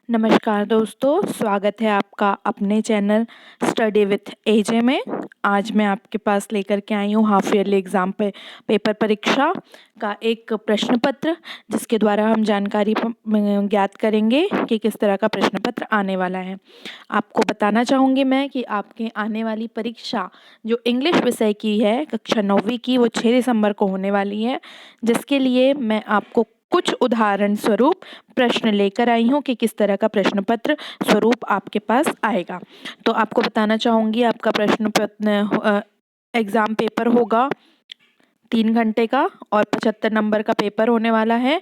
नमस्कार दोस्तों, स्वागत है आपका अपने चैनल स्टडी विथ एजे में। आज मैं आपके पास लेकर के आई हूँ हाफ ईयरली एग्ज़ाम पेपर परीक्षा का एक प्रश्न पत्र, जिसके द्वारा हम जानकारी ज्ञात करेंगे कि किस तरह का प्रश्न पत्र आने वाला है। आपको बताना चाहूँगी मैं कि आपके आने वाली परीक्षा जो इंग्लिश विषय की है कक्षा 9वीं की, वो 6 दिसंबर को होने वाली है, जिसके लिए मैं आपको कुछ उदाहरण स्वरूप प्रश्न लेकर आई हूँ कि किस तरह का प्रश्न पत्र स्वरूप आपके पास आएगा। तो आपको बताना चाहूँगी आपका प्रश्न पत्र एग्ज़ाम पेपर होगा 3 घंटे का और 75 नंबर का पेपर होने वाला है।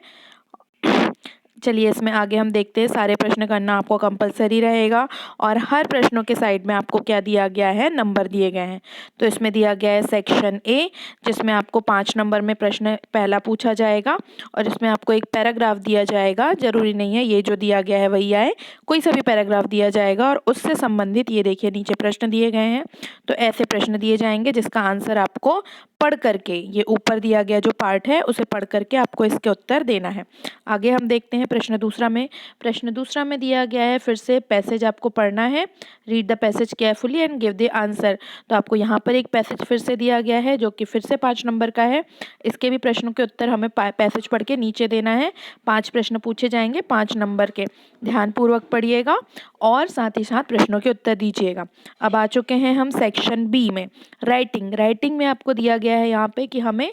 चलिए इसमें आगे हम देखते हैं। सारे प्रश्न करना आपको कंपलसरी रहेगा और हर प्रश्नों के साइड में आपको क्या दिया गया है, नंबर दिए गए हैं। तो इसमें दिया गया है सेक्शन ए, जिसमें आपको 5 नंबर में प्रश्न पहला पूछा जाएगा और इसमें आपको एक पैराग्राफ दिया जाएगा। ज़रूरी नहीं है ये जो दिया गया है वही आए, कोई सा भी पैराग्राफ दिया जाएगा और उससे संबंधित ये देखिए नीचे प्रश्न दिए गए हैं। तो ऐसे प्रश्न दिए जाएंगे जिसका आंसर आपको पढ़ करके, ये ऊपर दिया गया जो पार्ट है उसे पढ़ करके आपको इसके उत्तर देना है। आगे हम देखते हैं प्रश्न दूसरा में दिया गया है, फिर से पैसेज आपको पढ़ना है। Read the passage carefully and give the answer. तो आपको यहाँ पर एक पैसेज फिर से दिया गया है जो कि फिर से 5 नंबर का है। इसके भी प्रश्नों के उत्तर हमें पैसेज पढ़ के नीचे देना है। 5 प्रश्न पूछे जाएंगे 5 नंबर के। ध्यानपूर्वक पढ़िएगा और साथ ही साथ प्रश्नों के उत्तर दीजिएगा। अब आ चुके हैं हम सेक्शन बी में, राइटिंग में आपको दिया गया है यहाँ पे कि हमें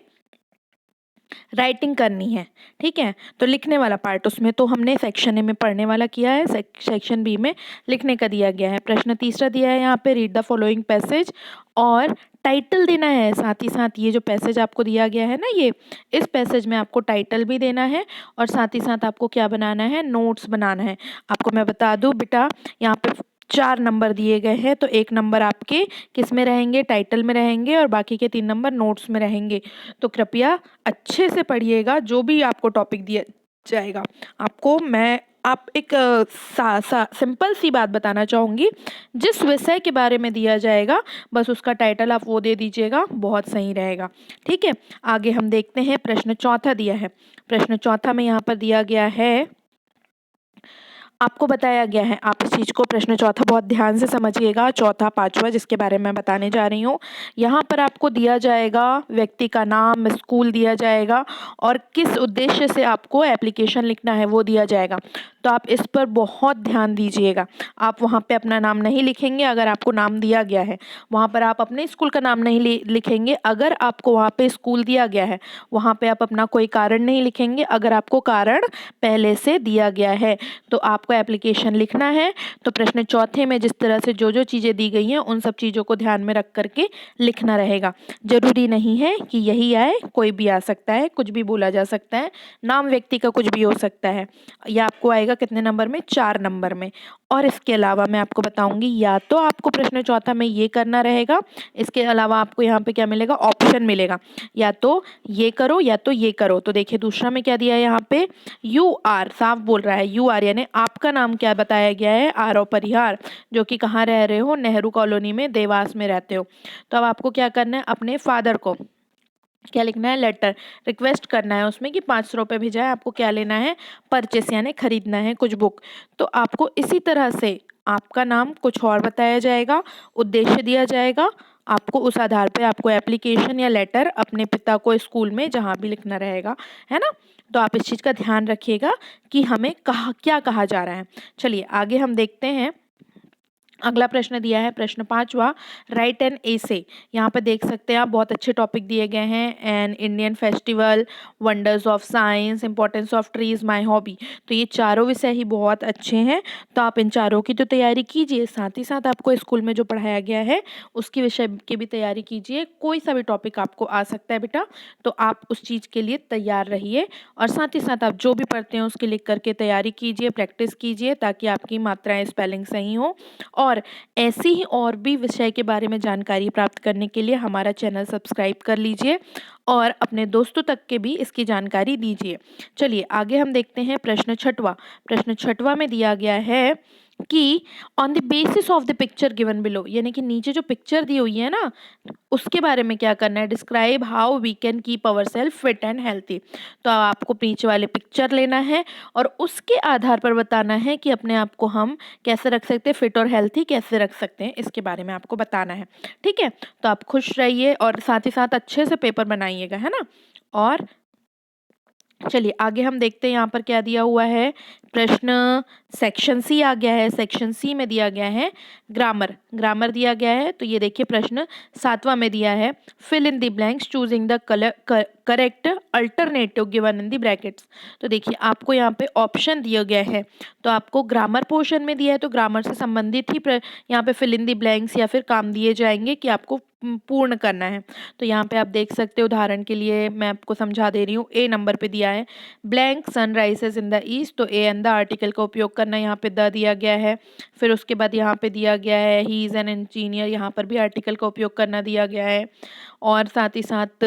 राइटिंग करनी है। ठीक है, तो लिखने वाला पार्ट उसमें तो हमने सेक्शन ए में पढ़ने वाला किया है, सेक्शन बी में लिखने का दिया गया है। प्रश्न तीसरा दिया है यहाँ पे, रीड द फॉलोइंग पैसेज और टाइटल देना है। साथ ही साथ ये जो पैसेज आपको दिया गया है ना, ये इस पैसेज में आपको टाइटल भी देना है और साथ ही साथ आपको क्या बनाना है, नोट्स बनाना है। आपको मैं बता दूं बेटा, यहाँ पे 4 नंबर दिए गए हैं, तो 1 नंबर आपके किस में रहेंगे, टाइटल में रहेंगे और बाकी के 3 नंबर नोट्स में रहेंगे। तो कृपया अच्छे से पढ़िएगा जो भी आपको टॉपिक दिया जाएगा। आपको मैं आप एक सिंपल सी बात बताना चाहूँगी, जिस विषय के बारे में दिया जाएगा बस उसका टाइटल आप वो दे दीजिएगा, बहुत सही रहेगा। ठीक है, आगे हम देखते हैं। प्रश्न चौथा दिया है, प्रश्न चौथा में यहाँ पर दिया गया है, आपको बताया गया है, आप इस चीज़ को प्रश्न चौथा बहुत ध्यान से समझिएगा, चौथा पांचवा जिसके बारे में मैं बताने जा रही हूँ। यहाँ पर आपको दिया जाएगा व्यक्ति का नाम, स्कूल दिया जाएगा और किस उद्देश्य से आपको एप्लीकेशन लिखना है वो दिया जाएगा। तो आप इस पर बहुत ध्यान दीजिएगा। आप वहाँ पे अपना नाम नहीं लिखेंगे अगर आपको नाम दिया गया है, वहाँ पर आप अपने स्कूल का नाम नहीं लिखेंगे अगर आपको वहाँ पे स्कूल दिया गया है, वहाँ पे आप अपना कोई कारण नहीं लिखेंगे अगर आपको कारण पहले से दिया गया है। तो आपको एप्लीकेशन लिखना है, तो प्रश्न चौथे में जिस तरह से जो जो चीज़ें दी गई हैं उन सब चीज़ों को ध्यान में रख करके लिखना रहेगा। जरूरी नहीं है कि यही आए, कोई भी आ सकता है, कुछ भी बोला जा सकता है, नाम व्यक्ति का कुछ भी हो सकता है। यह आपको आएगा कितने नंबर में, 4 नंबर में। और इसके अलावा मैं आपको बताऊंगी, या तो आपको प्रश्न चौथा में ये करना रहेगा, इसके अलावा आपको यहाँ पे क्या मिलेगा, ऑप्शन मिलेगा, या तो ये करो या तो ये करो। तो देखिए दूसरा में क्या दिया है यहाँ पे, यू आर, साफ बोल रहा है यू आर, यानी आपका नाम क्या बताया गया है, आरव परिहार, जो कि कहाँ रह रहे हो, नेहरू कॉलोनी में, देवास में रहते हो। तो अब आपको क्या करना है, अपने फादर को क्या लिखना है, लेटर रिक्वेस्ट करना है उसमें कि 500 रुपये भेजा है। आपको क्या लेना है, परचेस यानी खरीदना है कुछ बुक। तो आपको इसी तरह से आपका नाम कुछ और बताया जाएगा, उद्देश्य दिया जाएगा, आपको उस आधार पे आपको एप्लीकेशन या लेटर अपने पिता को स्कूल में जहाँ भी लिखना रहेगा, है ना। तो आप इस चीज़ का ध्यान रखिएगा कि हमें क्या कहा जा रहा है। चलिए आगे हम देखते हैं। अगला प्रश्न दिया है, प्रश्न पांचवा, राइट एन एसे। यहाँ पे देख सकते हैं आप, बहुत अच्छे टॉपिक दिए गए हैं, an Indian festival, wonders of science, importance of trees, my hobby. तो ये चारों विषय ही बहुत अच्छे हैं, तो आप इन चारों की तो तैयारी कीजिए, साथ ही साथ आपको स्कूल में जो पढ़ाया गया है उसकी विषय की भी तैयारी कीजिए। कोई सा भी टॉपिक आपको आ सकता है बेटा, तो आप उस चीज़ के लिए तैयार रहिए और साथ ही साथ आप जो भी पढ़ते हैं उसकी लिख करके तैयारी कीजिए, प्रैक्टिस कीजिए, ताकि आपकी मात्राएं, स्पेलिंग सही हो। और ऐसी ही और भी विषय के बारे में जानकारी प्राप्त करने के लिए हमारा चैनल सब्सक्राइब कर लीजिए और अपने दोस्तों तक के भी इसकी जानकारी दीजिए। चलिए आगे हम देखते हैं। प्रश्न छठवा में दिया गया है कि on the basis of the picture given below, यानी कि नीचे जो पिक्चर दी हुई है ना उसके बारे में क्या करना है, describe how we can keep our self fit and healthy. तो आपको नीचे वाले पिक्चर लेना है और उसके आधार पर बताना है कि अपने आप को हम कैसे रख सकते हैं, फिट और हेल्थी कैसे रख सकते हैं, इसके बारे में आपको बताना है। ठीक है, तो आप खुश रहिए और साथ ही साथ अच्छे से पेपर बनाइएगा, है ना। और चलिए आगे हम देखते हैं यहाँ पर क्या दिया हुआ है। प्रश्न सेक्शन सी आ गया है। सेक्शन सी में दिया गया है ग्रामर, ग्रामर दिया गया है। तो ये देखिए प्रश्न 7वां में दिया है, fill in the blanks choosing the correct alternative given in the brackets. तो देखिए आपको यहाँ पे ऑप्शन दिया गया है, तो आपको ग्रामर पोर्शन में दिया है तो ग्रामर से संबंधित ही यहाँ पे फिल इन द ब्लैंक्स या फिर काम दिए जाएंगे कि आपको पूर्ण करना है। तो यहाँ पे आप देख सकते हो, उदाहरण के लिए मैं आपको समझा दे रही हूँ। ए नंबर पे दिया है blank sun rises in the east, तो ए एंड द आर्टिकल का उपयोग करना, यहाँ पे द दिया गया है। फिर उसके बाद यहाँ पे दिया गया है ही इज़ एन इंजीनियर, यहाँ पर भी आर्टिकल का उपयोग करना दिया गया है। और साथ ही साथ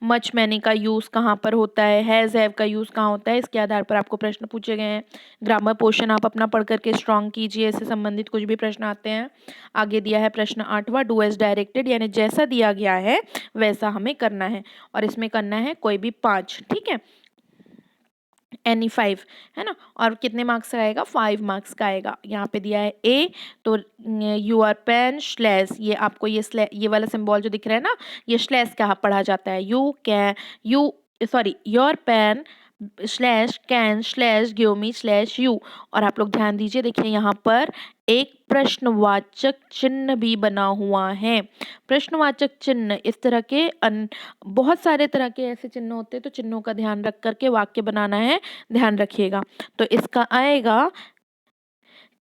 मच मैनी का यूज़ कहाँ पर होता है, हैज़ हैव का यूज़ कहाँ होता है, इसके आधार पर आपको प्रश्न पूछे गए हैं। ग्रामर पोर्शन आप अपना पढ़ करके स्ट्रॉन्ग कीजिए, इससे संबंधित कुछ भी प्रश्न आते हैं। आगे दिया है प्रश्न 8वां, डू एज डायरेक्टेड, यानी जैसा दिया गया है वैसा हमें करना है और इसमें करना है कोई भी 5। ठीक है, एनी 5, है ना। और कितने मार्क्स का आएगा, 5 मार्क्स का आएगा। यहाँ पे दिया है ए, तो यूर पेन स्लैश, ये आपको ये वाला सिंबल जो दिख रहा है ना, ये स्लैश क्या पढ़ा जाता है, your pen slash can slash give me slash you. और आप लोग ध्यान दीजिए, देखिए यहाँ पर एक प्रश्नवाचक चिन्ह भी बना हुआ है। प्रश्नवाचक चिन्ह इस तरह के बहुत सारे तरह के ऐसे चिन्ह होते हैं, तो चिन्हों का ध्यान रख करके वाक्य बनाना है, ध्यान रखिएगा। तो इसका आएगा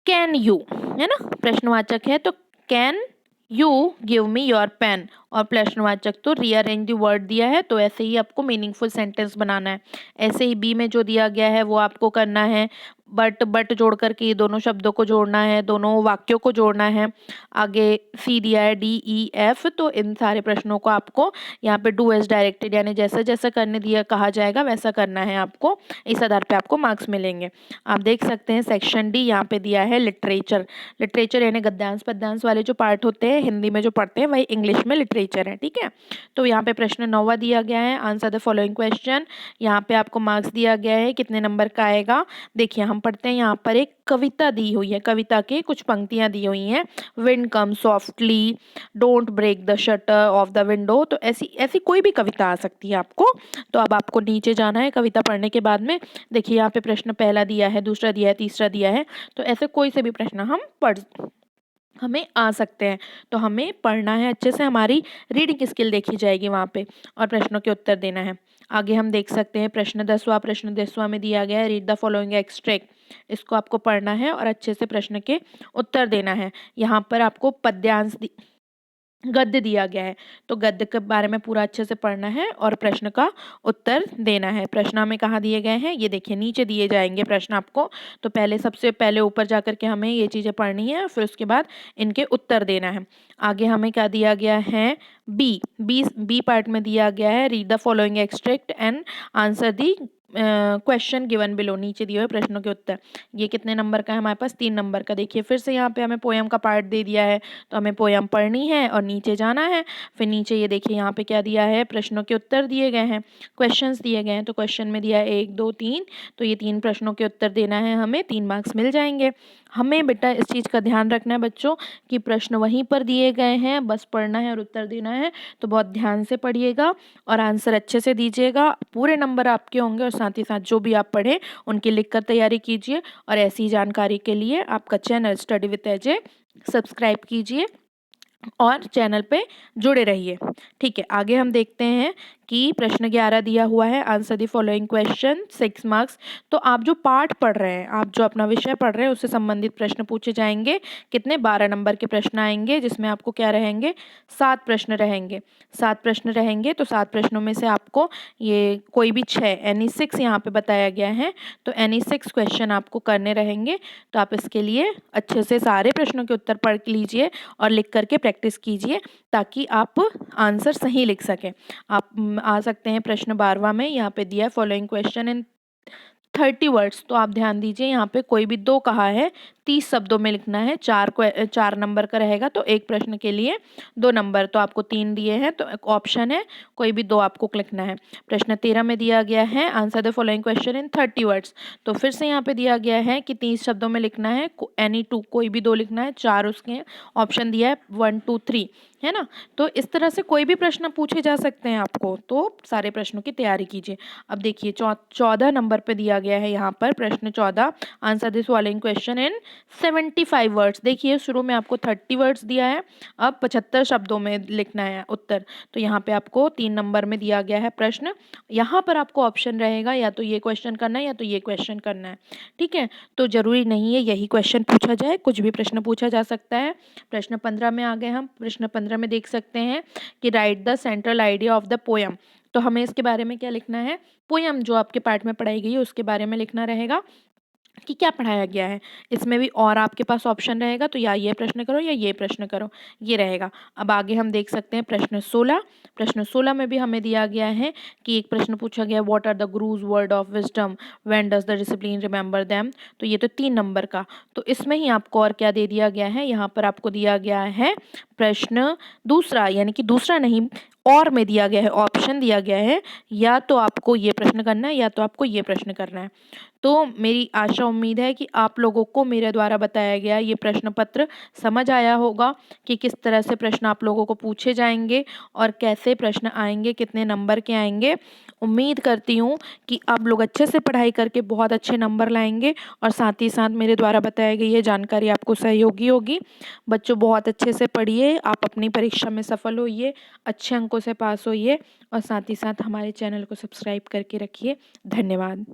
कैन यू, है ना, प्रश्नवाचक है तो can you give me your pen, और प्रश्नवाचक तो रीअरेंज द वर्ड दिया है, तो ऐसे ही आपको मीनिंगफुल सेंटेंस बनाना है। ऐसे ही बी में जो दिया गया है वो आपको करना है, बट जोड़ करके ये दोनों शब्दों को जोड़ना है, दोनों वाक्यों को जोड़ना है। आगे सी दिया है डी ई एफ, तो इन सारे प्रश्नों को आपको यहाँ पे डू एज डायरेक्टेड, यानी जैसा जैसा करने दिया कहा जाएगा वैसा करना है आपको, इस आधार पे आपको मार्क्स मिलेंगे। आप देख सकते हैं सेक्शन डी यहाँ पे दिया है लिटरेचर। लिटरेचर यानी गद्यांश पद्यांश वाले जो पार्ट होते हैं हिंदी में जो पढ़ते हैं वही इंग्लिश में लिटरेचर है। ठीक है, तो यहाँ पे प्रश्न 9वां दिया गया है, आंसर द फॉलोइंग क्वेश्चन। यहाँ पे आपको मार्क्स दिया गया है, कितने नंबर का आएगा। देखिए हम पढ़ते हैं, यहाँ पर एक कविता दी हुई है, कविता के कुछ पंक्तियां दी हुई हैं। Wind come softly, don't break the shutter of the window, तो ऐसी ऐसी कोई भी कविता आ सकती है आपको। तो अब आपको नीचे जाना है कविता पढ़ने के बाद में। देखिए यहाँ पे प्रश्न पहला दिया है, दूसरा दिया है, तीसरा दिया है, तो ऐसे कोई से भी प्रश्न हमें आ सकते हैं। तो हमें पढ़ना है अच्छे से, हमारी रीडिंग स्किल देखी जाएगी वहाँ पे और प्रश्नों के उत्तर देना है। आगे हम देख सकते हैं प्रश्न 10वां। प्रश्न 10वां में दिया गया है रीड द फॉलोइंग एक्सट्रैक्ट, इसको आपको पढ़ना है और अच्छे से प्रश्न के उत्तर देना है। यहाँ पर आपको पद्यांश गद्य दिया गया है, तो गद्य के बारे में पूरा अच्छे से पढ़ना है और प्रश्न का उत्तर देना है। प्रश्न हमें कहाँ दिए गए हैं, ये देखिए नीचे दिए जाएंगे प्रश्न आपको। तो पहले सबसे पहले ऊपर जाकर के हमें ये चीज़ें पढ़नी है, फिर उसके बाद इनके उत्तर देना है। आगे हमें क्या दिया गया है, बी पार्ट में दिया गया है read the following extract and answer the question given below, नीचे दिए हुए प्रश्नों के उत्तर। ये कितने नंबर का है हमारे पास, 3 नंबर का। देखिए फिर से यहाँ पे हमें पोयम का पार्ट दे दिया है, तो हमें पोयम पढ़नी है और नीचे जाना है। फिर नीचे ये देखिए यहाँ पे क्या दिया है, प्रश्नों के उत्तर दिए गए हैं, क्वेश्चंस दिए गए हैं। तो क्वेश्चन में दिया है 1 2 3, तो ये 3 प्रश्नों के उत्तर देना है, हमें 3 मार्क्स मिल जाएंगे। हमें बेटा इस चीज़ का ध्यान रखना है बच्चों कि प्रश्न वहीं पर दिए गए हैं, बस पढ़ना है और उत्तर देना है। तो बहुत ध्यान से पढ़िएगा और आंसर अच्छे से दीजिएगा, पूरे नंबर आपके होंगे। और साथ ही साथ जो भी आप पढ़ें उनकी लिखकर तैयारी कीजिए। और ऐसी जानकारी के लिए आपका channel study with Ajay subscribe कीजिए और चैनल पे जुड़े रहिए। ठीक है, आगे हम देखते हैं कि प्रश्न 11 दिया हुआ है answer the following question 6 marks. तो आप जो पाठ पढ़ रहे हैं, आप जो अपना विषय पढ़ रहे हैं उससे संबंधित प्रश्न पूछे जाएंगे। कितने, 12 नंबर के प्रश्न आएंगे, जिसमें आपको क्या रहेंगे, 7 प्रश्न रहेंगे। 7 प्रश्न रहेंगे, तो 7 प्रश्नों में से आपको ये कोई भी 6 यानी 6 यहाँ पे बताया गया है, तो एनी 6 क्वेश्चन आपको करने रहेंगे। तो आप इसके लिए अच्छे से सारे प्रश्नों के उत्तर पढ़ लीजिए और लिख करके प्रैक्टिस कीजिए ताकि आप आंसर सही लिख सकें। आप आ सकते हैं प्रश्न 12वां में, यहाँ पे दिया है फॉलोइंग क्वेश्चन इन 30 वर्ड्स, तो आप ध्यान दीजिए यहाँ पे कोई भी 2 कहा है, 30 शब्दों में लिखना है। 4 नंबर का रहेगा तो एक प्रश्न के लिए 2 नंबर, तो आपको 3 दिए हैं तो एक ऑप्शन है, कोई भी 2 आपको लिखना है। प्रश्न 13 में दिया गया है answer the following question in 30 words. तो फिर से यहाँ पे दिया गया है कि 30 शब्दों में लिखना है, एनी 2 कोई भी 2 लिखना है। 4 उसके ऑप्शन दिया है 1 2 3, है ना। तो इस तरह से कोई भी प्रश्न पूछे जा सकते हैं आपको, तो सारे प्रश्नों की तैयारी कीजिए। अब देखिए 14 नंबर पे दिया गया है यहाँ पर प्रश्न 14, answer this following question in 75 words. देखिए शुरू में आपको 30 वर्ड्स दिया है, अब 75 शब्दों में लिखना है उत्तर। तो यहाँ पे आपको 3 नंबर में दिया गया है प्रश्न, यहाँ पर आपको ऑप्शन रहेगा या तो ये क्वेश्चन करना है या तो ये क्वेश्चन करना है, ठीक है। तो जरूरी नहीं है यही क्वेश्चन पूछा जाए, कुछ भी प्रश्न पूछा जा सकता है। प्रश्न 15 में आ गए हम। प्रश्न 15 में देख सकते हैं कि right the central idea of the poem. तो हमें इसके बारे में क्या लिखना है, पोयम जो आपके पाठ में पढ़ाई गई है उसके बारे में लिखना रहेगा कि क्या पढ़ाया गया है। इसमें भी और आपके पास ऑप्शन रहेगा, तो या ये प्रश्न करो या ये प्रश्न करो, ये रहेगा। अब आगे हम देख सकते हैं प्रश्न 16। प्रश्न 16 में भी हमें दिया गया है कि एक प्रश्न पूछा गया, what are the gurus word of wisdom, when does the discipline remember them. तो ये तो 3 नंबर का, तो इसमें ही आपको और क्या दे दिया गया है, यहाँ पर आपको दिया गया है प्रश्न दूसरा, यानी कि दूसरा नहीं और में दिया गया है, ऑप्शन दिया गया है, या तो आपको ये प्रश्न करना है या तो आपको ये प्रश्न करना है। तो मेरी आशा उम्मीद है कि आप लोगों को मेरे द्वारा बताया गया ये प्रश्न पत्र समझ आया होगा कि किस तरह से प्रश्न आप लोगों को पूछे जाएंगे और कैसे प्रश्न आएंगे, कितने नंबर के आएंगे। उम्मीद करती हूँ कि आप लोग अच्छे से पढ़ाई करके बहुत अच्छे नंबर लाएंगे और साथ ही साथ मेरे द्वारा बताई गई ये जानकारी आपको सहयोगी होगी। बच्चों बहुत अच्छे से पढ़िए, आप अपनी परीक्षा में सफल होइए, अच्छे अंकों से पास होइए और साथ ही साथ हमारे चैनल को सब्सक्राइब करके रखिए। धन्यवाद।